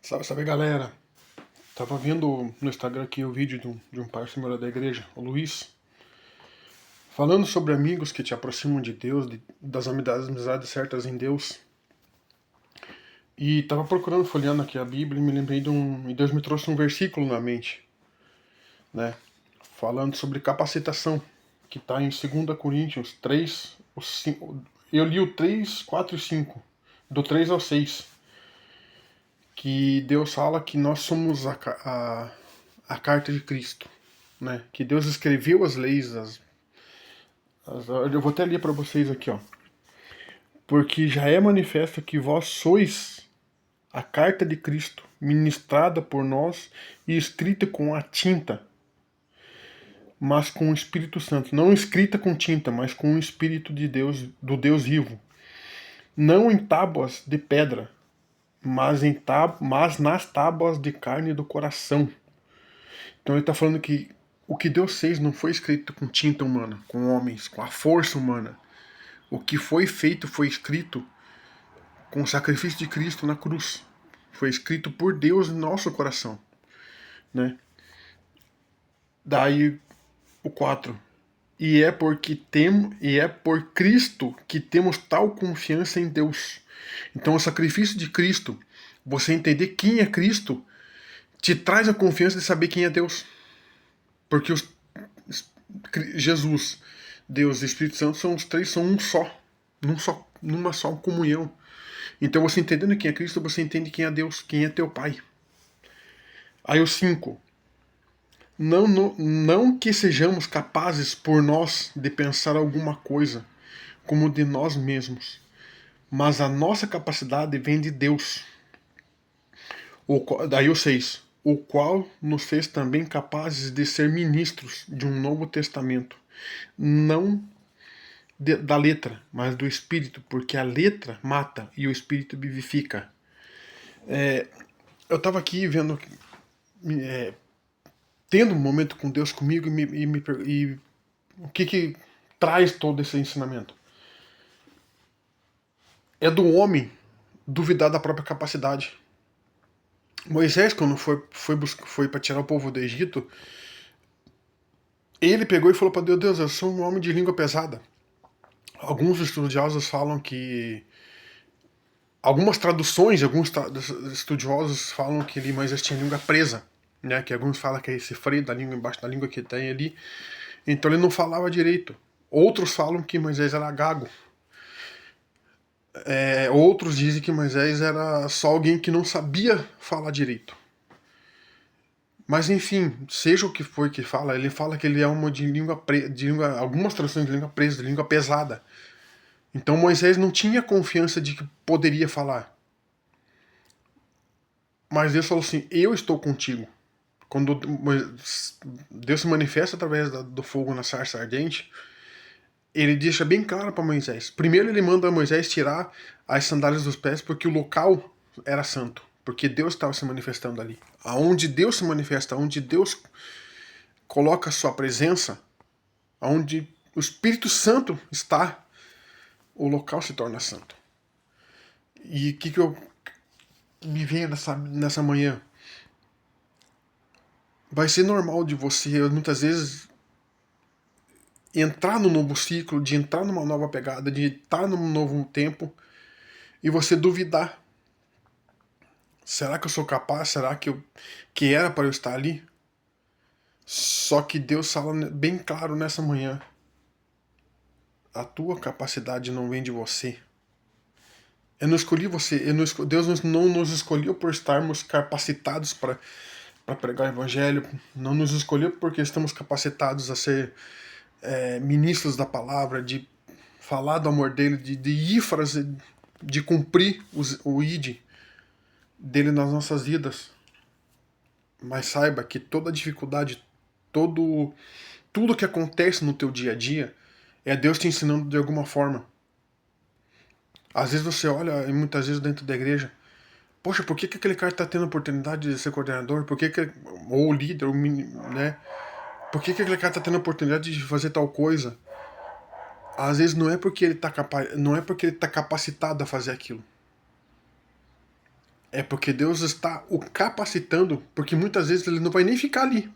Salve, galera. Tava vendo no Instagram aqui o vídeo de um parceiro meu da igreja, o Luiz, falando sobre amigos que te aproximam de Deus, das amizades certas em Deus. E tava procurando, folheando aqui a Bíblia e me lembrei e Deus me trouxe um versículo na mente, né? Falando sobre capacitação, que tá em 2 Coríntios 3, eu li o 3, 4 e 5, do 3 ao 6. Que Deus fala que nós somos a carta de Cristo, né? Que Deus escreveu as leis, eu vou até ler para vocês aqui, ó. Porque já é manifesto que vós sois a carta de Cristo, ministrada por nós e escrita com a tinta, mas com o Espírito Santo. Não escrita com tinta, mas com o Espírito de Deus, do Deus vivo. Não em tábuas de pedra, mas nas tábuas de carne do coração. Então ele está falando que o que Deus fez não foi escrito com tinta humana, com homens, com a força humana. O que foi feito foi escrito com o sacrifício de Cristo na cruz. Foi escrito por Deus em nosso coração, né? Daí o 4. E é por Cristo que temos tal confiança em Deus. Então o sacrifício de Cristo, você entender quem é Cristo, te traz a confiança de saber quem é Deus. Porque Jesus, Deus e Espírito Santo são os três, são numa só comunhão. Então você entendendo quem é Cristo, você entende quem é Deus, quem é teu Pai. Aí o 5. Não que sejamos capazes por nós de pensar alguma coisa como de nós mesmos, mas a nossa capacidade vem de Deus. Daí o 6. O qual nos fez também capazes de ser ministros de um novo testamento, não da letra, mas do Espírito, porque a letra mata e o Espírito vivifica. Eu estava aqui vendo, tendo um momento com Deus comigo e o que traz todo esse ensinamento? É do homem duvidar da própria capacidade. Moisés, quando foi para tirar o povo do Egito, ele pegou e falou para Deus: Deus, eu sou um homem de língua pesada. Alguns estudiosos falam que algumas traduções, alguns estudiosos falam que Moisés tinha língua presa, né? Que alguns falam que é esse freio da língua embaixo da língua que tem ali. Então ele não falava direito. Outros falam que Moisés era gago. Outros dizem que Moisés era só alguém que não sabia falar direito. Mas enfim, seja o que for que fala, ele fala que ele é uma algumas traduções de língua presa, de língua pesada. Então Moisés não tinha confiança de que poderia falar. Mas Deus falou assim: eu estou contigo. Quando Deus se manifesta através do fogo na sarça ardente, ele deixa bem claro para Moisés. Primeiro ele manda Moisés tirar as sandálias dos pés, porque o local era santo. Porque Deus estava se manifestando ali. Aonde Deus se manifesta, aonde Deus coloca a sua presença, aonde o Espírito Santo está, o local se torna santo. E o que eu me veio nessa manhã? Vai ser normal de você, muitas vezes, entrar num novo ciclo, de entrar numa nova pegada, de estar num novo tempo, e você duvidar. Será que eu sou capaz? Será que era para eu estar ali? Só que Deus fala bem claro nessa manhã: a tua capacidade não vem de você. Eu não escolhi você. Deus não nos escolheu por estarmos capacitados para pregar o evangelho. Não nos escolheu porque estamos capacitados a ser ministros da palavra, de falar do amor dele, de ir fazer, de cumprir o ID dele nas nossas vidas. Mas saiba que toda dificuldade, tudo que acontece no teu dia a dia é Deus te ensinando de alguma forma. Às vezes você olha, e muitas vezes dentro da igreja, poxa, por que aquele cara está tendo a oportunidade de ser coordenador? Ou líder, né? Por que aquele cara está tendo a oportunidade de fazer tal coisa? Às vezes não é porque ele está capacitado a fazer aquilo. É porque Deus está o capacitando, porque muitas vezes ele não vai nem ficar ali.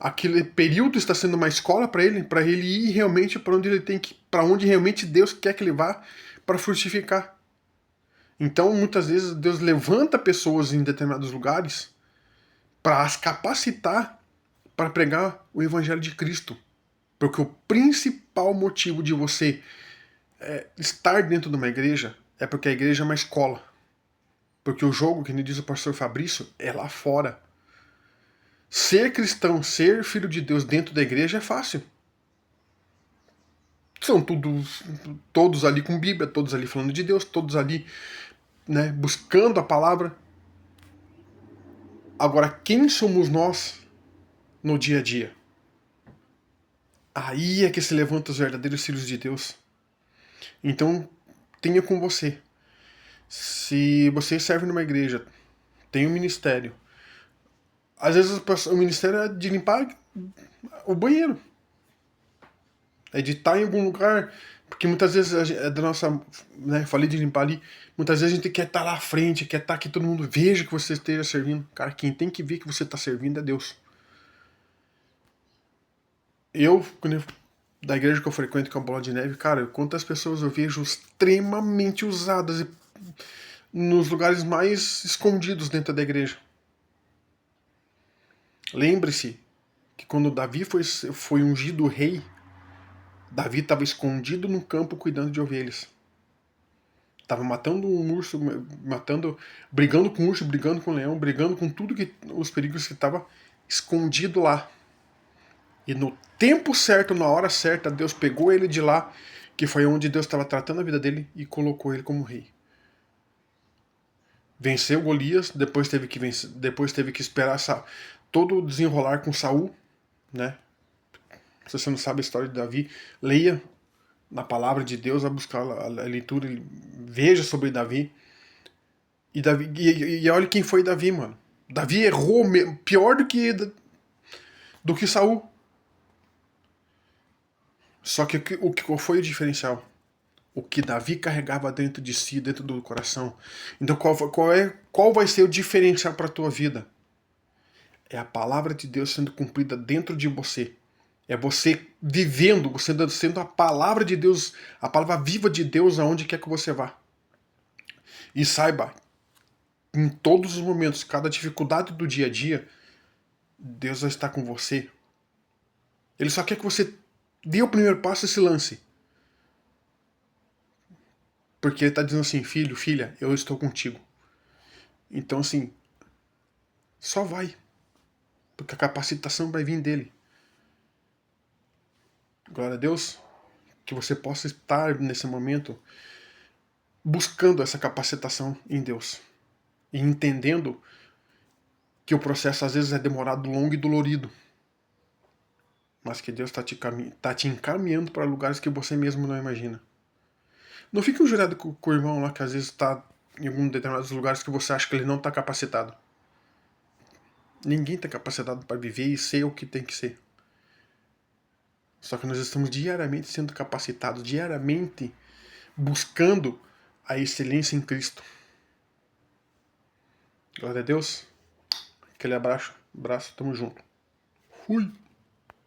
Aquele período está sendo uma escola para ele ir realmente para onde ele tem que, para onde realmente Deus quer que ele vá para frutificar. Então, muitas vezes Deus levanta pessoas em determinados lugares para as capacitar para pregar o evangelho de Cristo. Porque o principal motivo de você estar dentro de uma igreja é porque a igreja é uma escola. Porque o jogo, que diz o pastor Fabrício, é lá fora. Ser cristão, ser filho de Deus dentro da igreja é fácil. São todos ali com Bíblia, todos ali falando de Deus, todos ali, né, buscando a palavra. Agora, quem somos nós no dia a dia? Aí é que se levantam os verdadeiros filhos de Deus. Então, tenha com você. Se você serve numa igreja, tem um ministério. Às vezes o ministério é de limpar o banheiro. É de estar em algum lugar. Porque muitas vezes é da nossa. Né, falei de limpar ali. Muitas vezes a gente quer estar lá à frente, quer estar que todo mundo veja que você esteja servindo. Cara, quem tem que ver que você está servindo é Deus. Da igreja que eu frequento com a Bola de Neve, cara, quantas pessoas eu vejo extremamente usadas nos lugares mais escondidos dentro da igreja. Lembre-se que quando Davi foi ungido rei, Davi estava escondido no campo cuidando de ovelhas. Estava matando um urso, brigando com o urso, brigando com o leão, brigando com tudo que os perigos que estava escondido lá. E no tempo certo, na hora certa, Deus pegou ele de lá, que foi onde Deus estava tratando a vida dele, e colocou ele como rei. Venceu Golias, depois teve que esperar todo o desenrolar com Saul, né? Se você não sabe a história de Davi, leia na palavra de Deus, vai buscar a leitura, veja sobre Davi. E olha quem foi Davi, mano. Davi errou pior do que Saul. Só que qual foi o diferencial? O que Davi carregava dentro de si, dentro do coração. Então qual vai ser o diferencial para a tua vida? É a palavra de Deus sendo cumprida dentro de você. É você vivendo, você sendo a palavra de Deus, a palavra viva de Deus aonde quer que você vá. E saiba, em todos os momentos, cada dificuldade do dia a dia, Deus vai estar com você. Ele só quer que você dê o primeiro passo e se lance. Porque ele está dizendo assim, filho, filha, eu estou contigo. Então assim, só vai. Porque a capacitação vai vir dele. Glória a Deus. Que você possa estar nesse momento buscando essa capacitação em Deus. E entendendo que o processo às vezes é demorado, longo e dolorido. Mas que Deus está te encaminhando para lugares que você mesmo não imagina. Não fique injuriado com o irmão lá que às vezes está em algum determinados lugares que você acha que ele não está capacitado. Ninguém está capacitado para viver e ser o que tem que ser. Só que nós estamos diariamente sendo capacitados, diariamente buscando a excelência em Cristo. Glória a Deus. Aquele abraço, tamo junto. Fui.